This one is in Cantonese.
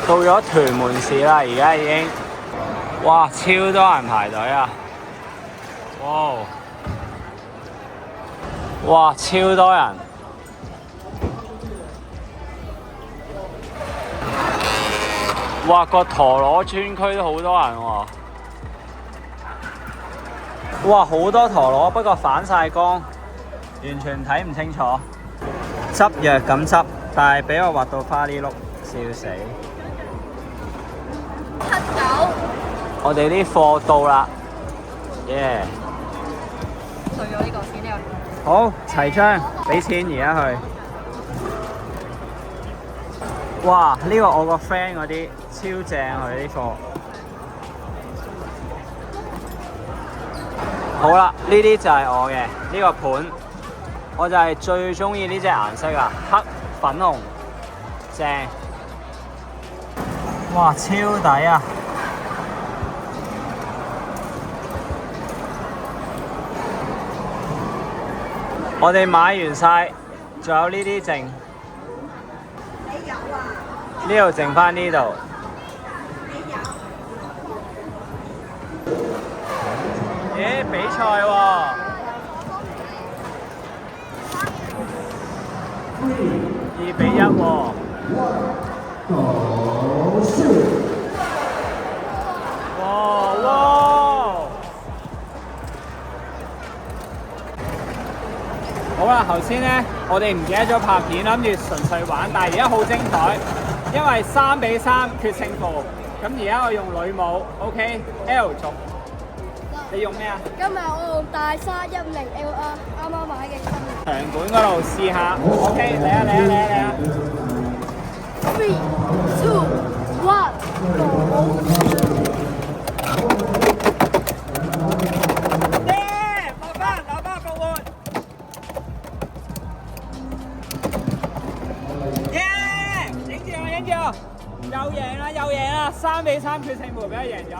到咗屯門市啦，而家已經，哇，超多人排隊啊！哇，超多人！哇，個陀螺村區都好多人喎！哇，好多陀螺，不過反晒光，完全睇唔清楚。執藥咁執，但係俾我畫到花呢碌，笑死！79，我哋啲貨到啦，耶！退咗呢個先，呢個。好，齊張，俾錢而家去。哇！呢個我個 friend 嗰啲超正，佢啲貨。好啦，呢啲就係我嘅呢個盤，我就係最中意呢隻顏色啊，黑粉紅，正。哇！超抵啊！我哋買完晒，仲有呢啲剩。你有啊？呢度剩返呢度。你有。咦，比賽喎！2-1喎。哇！好啦，頭先呢，我哋唔記得咗拍片，諗住純粹玩，但係而家好精彩，因為3-3決勝負。咁而家我用女帽 ，OK，L 族。你用咩啊？今日我用大沙10LR，啱啱買嘅新。場館嗰度試下 ，OK，嚟啊嚟啊嚟啊嚟啊 ！3、2、1，耶！落班復活！耶！影住我，影住我，又贏啦！3-3決勝負俾佢贏咗。